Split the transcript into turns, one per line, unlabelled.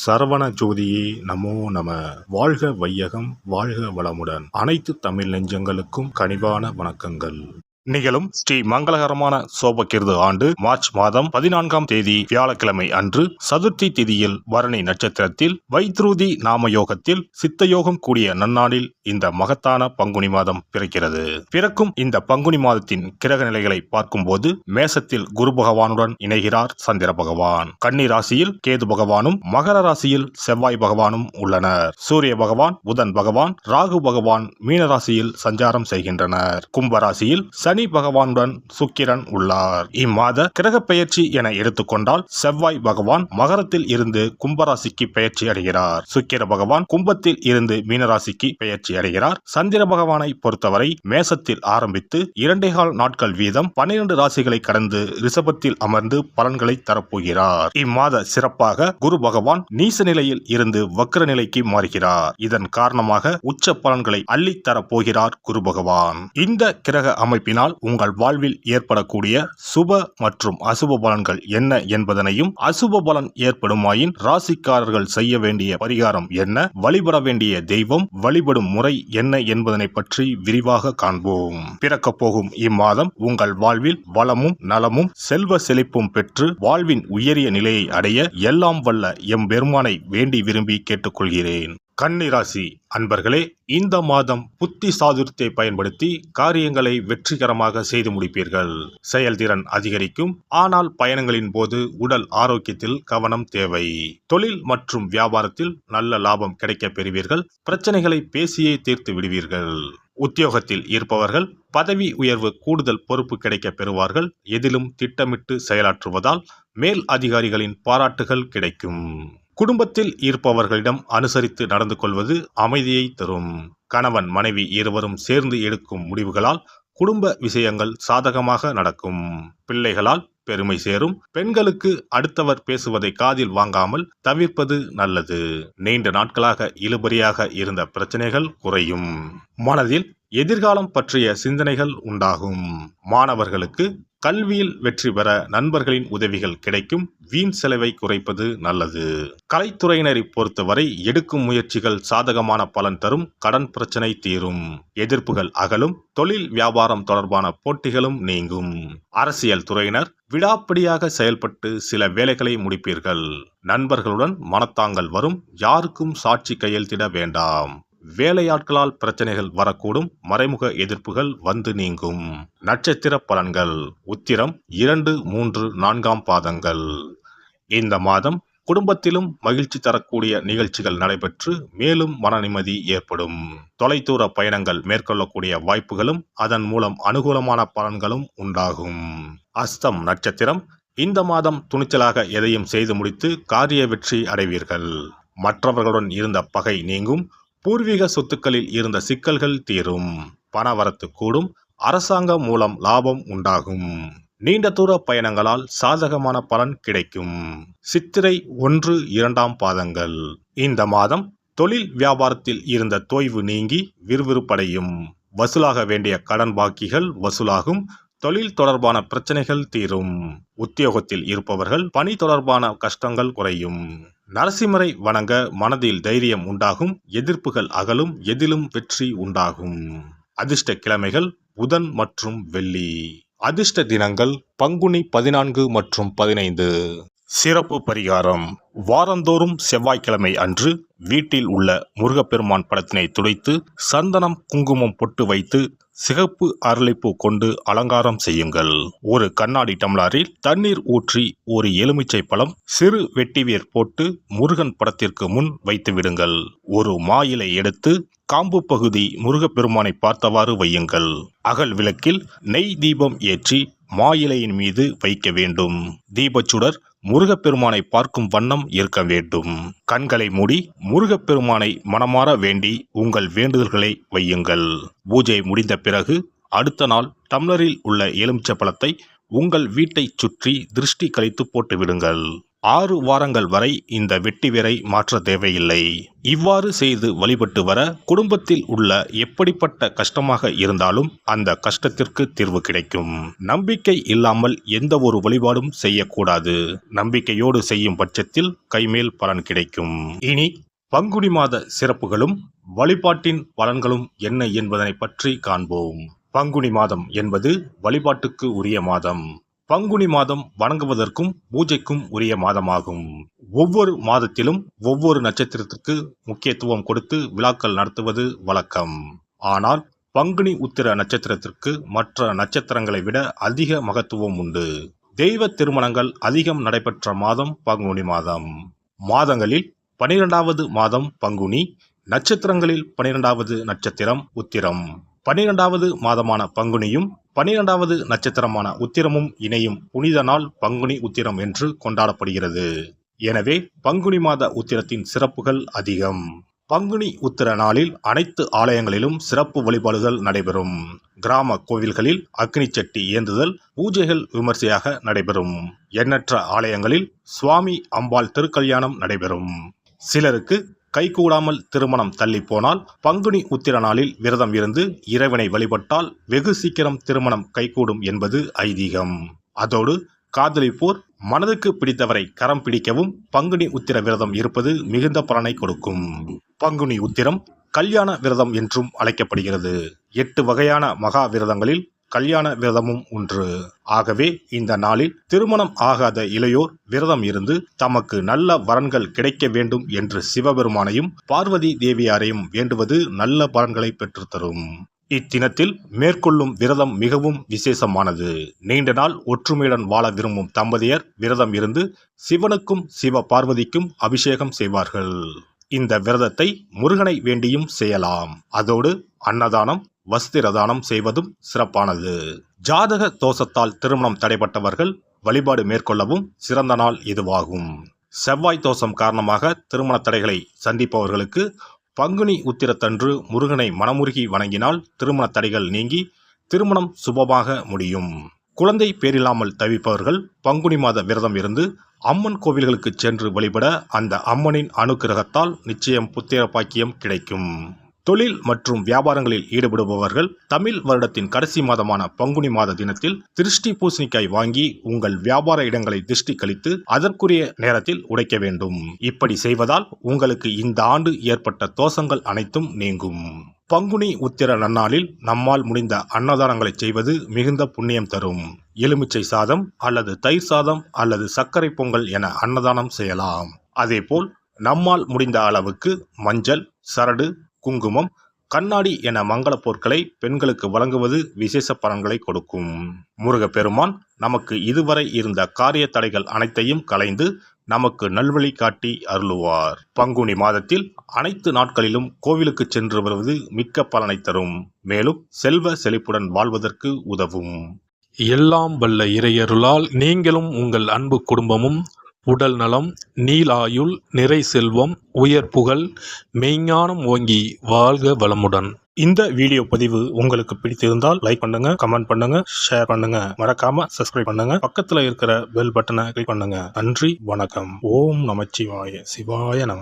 சரவண ஜோதியே நமோ நம. வாழ்க வையகம், வாழ்க வளமுடன். அனைத்து தமிழ் நெஞ்சங்களுக்கும் கனிவான வணக்கங்கள். நிகழும் ஸ்ரீ மங்களகரமான சோபகிருது ஆண்டு மார்ச் மாதம் 14ஆம் தேதி வியாழக்கிழமை அன்று சதுர்த்தி திதியில் பரணி நட்சத்திரத்தில் வைத்ருதி நாமயோகத்தில் சித்தயோகம் கூடிய நன்னாளில் இந்த மகத்தான பங்குனி மாதம் பிறக்கிறது. பிறக்கும் இந்த பங்குனி மாதத்தின் கிரக நிலைகளை பார்க்கும்போது மேசத்தில் குரு பகவானுடன் இணைகிறார் சந்திர பகவான். கன்னி ராசியில் கேது பகவானும் மகர ராசியில் செவ்வாய் பகவானும் உள்ளனர். சூரிய பகவான், புதன் பகவான், ராகு பகவான் மீன ராசியில் சஞ்சாரம் செய்கின்றனர். கும்பராசியில் சனி பகவானுடன் சுக்கிரன் உள்ளார். இம்மாத கிரக பெயர்ச்சி என எடுத்துக்கொண்டால் செவ்வாய் பகவான் மகரத்தில் இருந்து கும்பராசிக்கு பெயர்ச்சி அடைகிறார். சுக்கிர பகவான் கும்பத்தில் இருந்து மீனராசிக்கு பெயர்ச்சி அடைகிறார். சந்திர பகவானை பொறுத்தவரை மேசத்தில் ஆரம்பித்து 2.25 நாட்கள் வீதம் 12 ராசிகளை கடந்து ரிஷபத்தில் அமர்ந்து பலன்களை தரப்போகிறார். இம்மாத சிறப்பாக குரு பகவான் நீச நிலையில் இருந்து வக்ர நிலைக்கு மாறுகிறார். இதன் காரணமாக உச்ச பலன்களை அள்ளித்தரப் போகிறார் குரு பகவான். இந்த கிரக அமைப்பினால் உங்கள் வாழ்வில் ஏற்படக்கூடிய சுப மற்றும் அசுப பலன்கள் என்ன என்பதனையும், அசுப பலன் ஏற்படுமாயின் ராசிக்காரர்கள் செய்ய வேண்டிய பரிகாரம் என்ன, வழிபட வேண்டிய தெய்வம், வழிபடும் முறை என்ன என்பதனை பற்றி விரிவாக காண்போம். பிறக்க போகும் இம்மாதம் உங்கள் வாழ்வில் வளமும் நலமும் செல்வ செழிப்பும் பெற்று வாழ்வின் உயரிய நிலையை அடைய எல்லாம் வல்ல எம்பெருமானை வேண்டி விரும்பி கேட்டுக்கொள்கிறேன். கன்னிராசி அன்பர்களே, இந்த மாதம் புத்தி சாதுரியத்தை பயன்படுத்தி காரியங்களை வெற்றிகரமாக செய்து முடிப்பீர்கள். செயல்திறன் அதிகரிக்கும். ஆனால் பயணங்களின் போது உடல் ஆரோக்கியத்தில் கவனம் தேவை. தொழில் மற்றும் வியாபாரத்தில் நல்ல லாபம் கிடைக்க பெறுவீர்கள். பிரச்சனைகளை பேசியே தீர்த்து விடுவீர்கள். உத்தியோகத்தில் இருப்பவர்கள் பதவி உயர்வு, கூடுதல் பொறுப்பு கிடைக்க பெறுவார்கள். எதிலும் திட்டமிட்டு செயலாற்றுவதால் மேல் அதிகாரிகளின் பாராட்டுகள் கிடைக்கும். குடும்பத்தில் இருப்பவர்களிடம் அனுசரித்து நடந்து கொள்வது அமைதியை தரும். கணவன் மனைவி இருவரும் சேர்ந்து எடுக்கும் முடிவுகளால் குடும்ப விஷயங்கள் சாதகமாக நடக்கும். பிள்ளைகளால் பெருமை சேரும். பெண்களுக்கு அடுத்தவர் பேசுவதை காதில் வாங்காமல் தவிர்ப்பது நல்லது. நீண்ட நாட்களாக இழுபறியாக இருந்த பிரச்சனைகள் குறையும். மனதில் எதிர்காலம் பற்றிய சிந்தனைகள் உண்டாகும். மாணவர்களுக்கு கல்வியில் வெற்றி பெற நண்பர்களின் உதவிகள் கிடைக்கும். வீண் செலவை குறைப்பது நல்லது. கலைத்துறையினரை பொறுத்தவரை எடுக்கும் முயற்சிகள் சாதகமான பலன் தரும். கடன் பிரச்சனை தீரும். எதிர்ப்புகள் அகலும். தொழில் வியாபாரம் தொடர்பான போட்டிகளும் நீங்கும். அரசியல் துறையினர் விடாப்பிடியாக செயல்பட்டு சில வேலைகளை முடிப்பீர்கள். நண்பர்களுடன் மனத்தாங்கல் வரும். யாருக்கும் சாட்சி கையெழுத்திட வேண்டாம். வேலையாட்களால் பிரச்சனைகள் வரக்கூடும். மறைமுக எதிர்ப்புகள் வந்து நீங்கும். நட்சத்திர பலன்கள். உத்திரம் 2, 3, 4ஆம் பாதங்கள். இந்த மாதம் குடும்பத்திலும் மகிழ்ச்சி தரக்கூடிய நிகழ்ச்சிகள் நடைபெற்று மேலும் மன நிம்மதி ஏற்படும். தொலைதூர பயணங்கள் மேற்கொள்ளக்கூடிய வாய்ப்புகளும் அதன் மூலம் அனுகூலமான பலன்களும் உண்டாகும். அஸ்தம் நட்சத்திரம். இந்த மாதம் துணிச்சலாக எதையும் செய்து முடித்து காரிய வெற்றி அடைவீர்கள். மற்றவர்களுடன் இருந்த பகை நீங்கும். பூர்வீக சொத்துக்களில் இருந்த சிக்கல்கள் தீரும். பணவரத்து கூடும். அரசாங்கம் மூலம் லாபம் உண்டாகும். நீண்ட தூர பயணங்களால் சாதகமான பலன் கிடைக்கும். சித்திரை 1, 2ஆம் பாதங்கள். இந்த மாதம் தொழில் வியாபாரத்தில் இருந்த தொய்வு நீங்கி விறுவிறுப்படையும். வசூலாக வேண்டிய கடன் பாக்கிகள் வசூலாகும். தொழில் தொடர்பான பிரச்சனைகள் தீரும். உத்தியோகத்தில் இருப்பவர்கள் பணி தொடர்பான கஷ்டங்கள் குறையும். நரசிம்மரை வணங்க மனதில் தைரியம் உண்டாகும். எதிர்ப்புகள் அகலும். எதிலும் வெற்றி உண்டாகும். அதிர்ஷ்ட கிழமைகள் புதன் மற்றும் வெள்ளி. அதிர்ஷ்ட தினங்கள் பங்குனி 14 மற்றும் 15. சிறப்பு பரிகாரம். வாரந்தோறும் செவ்வாய்க்கிழமை அன்று வீட்டில் உள்ள முருகப்பெருமான் படத்தினை துடைத்து சந்தனம் குங்குமம் பொட்டு வைத்து சிகப்பு அரளிப்பூ கொண்டு அலங்காரம் செய்யுங்கள். ஒரு கண்ணாடி டம்ளரில் தண்ணீர் ஊற்றி ஒரு எலுமிச்சை பழம், சிறு வெட்டிவேர் போட்டு முருகன் படத்திற்கு முன் வைத்து விடுங்கள். ஒரு மா இலை எடுத்து காம்பு பகுதி முருகப்பெருமானை பார்த்தவாறு வையுங்கள். அகல் விளக்கில் நெய் தீபம் ஏற்றி மா இலையின் மீது வைக்க வேண்டும். தீபச்சுடர் முருகப்பெருமானை பார்க்கும் வண்ணம் இருக்க வேண்டும். கண்களை மூடி முருகப்பெருமானை மனமாற வேண்டி உங்கள் வேண்டுதல்களை வையுங்கள். பூஜை முடிந்த பிறகு அடுத்த நாள் டம்ளரில் உள்ள எலுமிச்சை பழத்தை உங்கள் வீட்டை சுற்றி திருஷ்டி கழித்து போட்டு விடுங்கள். 6 வாரங்கள் வரை இந்த வெட்டி வேரை மாற்ற தேவையில்லை. இவ்வாறு செய்து வழிபட்டு வர குடும்பத்தில் உள்ள எப்படிப்பட்ட கஷ்டமாக இருந்தாலும் அந்த கஷ்டத்திற்கு தீர்வு கிடைக்கும். நம்பிக்கை இல்லாமல் எந்த ஒரு வழிபாடும் செய்யக்கூடாது. நம்பிக்கையோடு செய்யும் பட்சத்தில் கைமேல் பலன் கிடைக்கும். இனி பங்குனி மாத சிறப்புகளும் வழிபாட்டின் பலன்களும் என்ன என்பதனை பற்றி காண்போம். பங்குனி மாதம் என்பது வழிபாட்டுக்கு உரிய மாதம். பங்குனி மாதம் வணங்குவதற்கும் பூஜைக்கும் உரிய மாதமாகும். ஒவ்வொரு மாதத்திலும் ஒவ்வொரு நட்சத்திரத்திற்கு முக்கியத்துவம் கொடுத்து விழாக்கள் நடத்துவது வழக்கம். ஆனால் பங்குனி உத்திர நட்சத்திரத்திற்கு மற்ற நட்சத்திரங்களை விட அதிக மகத்துவம் உண்டு. தெய்வ திருமணங்கள் அதிகம் நடைபெற்ற மாதம் பங்குனி மாதம். மாதங்களில் 12வது மாதம் பங்குனி, நட்சத்திரங்களில் 12வது நட்சத்திரம் உத்திரம். 12வது மாதமான பங்குனியும் 12வது நட்சத்திரமான உத்திரமும் இணையும் புனித நாள் பங்குனி உத்திரம் என்று கொண்டாடப்படுகிறது. எனவே பங்குனி மாத உத்திரத்தின் சிறப்புகள் அதிகம். பங்குனி உத்திர நாளில் அனைத்து ஆலயங்களிலும் சிறப்பு வழிபாடுகள் நடைபெறும். கிராம கோவில்களில் அக்னி சட்டி ஏந்துதல், பூஜைகள் விமர்சையாக நடைபெறும். எண்ணற்ற ஆலயங்களில் சுவாமி அம்பாள் திருக்கல்யாணம் நடைபெறும். சிலருக்கு கைகூடாமல் திருமணம் தள்ளி போனால் பங்குனி உத்திர நாளில் விரதம் இருந்து இறைவனை வழிபட்டால் வெகு சீக்கிரம் திருமணம் கைகூடும் என்பது ஐதீகம். அதோடு காதலிப்போர் மனதுக்கு பிடித்தவரை கரம் பிடிக்கவும் பங்குனி உத்திர விரதம் இருப்பது மிகுந்த பலனை கொடுக்கும். பங்குனி உத்திரம் கல்யாண விரதம் என்றும் அழைக்கப்படுகிறது. 8 வகையான மகா விரதங்களில் கல்யாண விரதமும் ஒன்று. ஆகவே இந்த நாளில் திருமணம் ஆகாத இளையோர் விரதம் இருந்து தமக்கு நல்ல வரன்கள் கிடைக்க வேண்டும் என்று சிவபெருமானையும் பார்வதி தேவியாரையும் வேண்டுவது நல்ல பலன்களை பெற்றுத்தரும். இத்தினத்தில் மேற்கொள்ளும் விரதம் மிகவும் விசேஷமானது. நீண்ட நாள் ஒற்றுமையுடன் வாழ விரும்பும் தம்பதியர் விரதம் இருந்து சிவனுக்கும் சிவ பார்வதிக்கும் அபிஷேகம் செய்வார்கள். இந்த விரதத்தை முருகனை வேண்டியும் செய்யலாம். அதோடு அன்னதானம், வஸ்திரதானம் செய்வதும் சிறப்பானது. ஜாதக தோஷத்தால் திருமணம் தடைப்பட்டவர்கள் வழிபாடு மேற்கொள்ளவும் சிறந்த நாள் இதுவாகும். செவ்வாய் தோஷம் காரணமாக திருமண தடைகளை சந்திப்பவர்களுக்கு பங்குனி உத்திரத்தன்று முருகனை மனமுருகி வணங்கினால் திருமண தடைகள் நீங்கி திருமணம் சுபமாக முடியும். குழந்தை பேரில்லாமல் தவிப்பவர்கள் பங்குனி மாத விரதம் இருந்து அம்மன் கோவில்களுக்கு சென்று வழிபட அந்த அம்மனின் அனுக்கிரகத்தால் நிச்சயம் புத்திர பாக்கியம் கிடைக்கும். தொழில் மற்றும் வியாபாரங்களில் ஈடுபடுபவர்கள் தமிழ் வருடத்தின் கடைசி மாதமான பங்குனி மாத தினத்தில் திருஷ்டி பூசணிக்காய் வாங்கி உங்கள் வியாபார இடங்களை திருஷ்டி கழித்து அதற்குரிய நேரத்தில் உடைக்க வேண்டும். இப்படி செய்வதால் உங்களுக்கு இந்த ஆண்டு ஏற்பட்ட தோஷங்கள் அனைத்தும் நீங்கும். பங்குனி உத்திர நன்னாளில் நம்மால் முடிந்த அன்னதானங்களை செய்வது மிகுந்த புண்ணியம் தரும். எலுமிச்சை சாதம் அல்லது தயிர் சாதம் அல்லது சர்க்கரை பொங்கல் என அன்னதானம் செய்யலாம். அதேபோல் நம்மால் முடிந்த அளவுக்கு மஞ்சள், சரடு, குங்குமம், கண்ணாடி என மங்கள பொருட்களை பெண்களுக்கு வழங்குவது விசேஷ பலன்களை கொடுக்கும். முருகப்பெருமான் நமக்கு இதுவரை இருந்த காரிய தடைகள் அனைத்தையும் களைந்து நமக்கு நல்வழி காட்டி அருளுவார். பங்குனி மாதத்தில் அனைத்து நாட்களிலும் கோவிலுக்கு சென்று வருவது மிக்க பலனை தரும். மேலும் செல்வ செழிப்புடன் வாழ்வதற்கு உதவும்.
எல்லாம் வல்ல இறையருளால் நீங்களும் உங்கள் அன்பு குடும்பமும் உடல் நலம், நீலாயுள், நிறை செல்வம், உயர் புகழ், மெய்ஞானம் ஓங்கி வாழ்க வளமுடன்.
இந்த வீடியோ பதிவு உங்களுக்கு பிடித்திருந்தால் லைக் பண்ணுங்க, கமெண்ட் பண்ணுங்க, ஷேர் பண்ணுங்க, மறக்காம சப்ஸ்கிரைப் பண்ணுங்க, பக்கத்துல இருக்கிற பெல் பட்டனை கிளிக் பண்ணுங்க. நன்றி, வணக்கம். ஓம் நமச்சிவாய. சிவாய நம.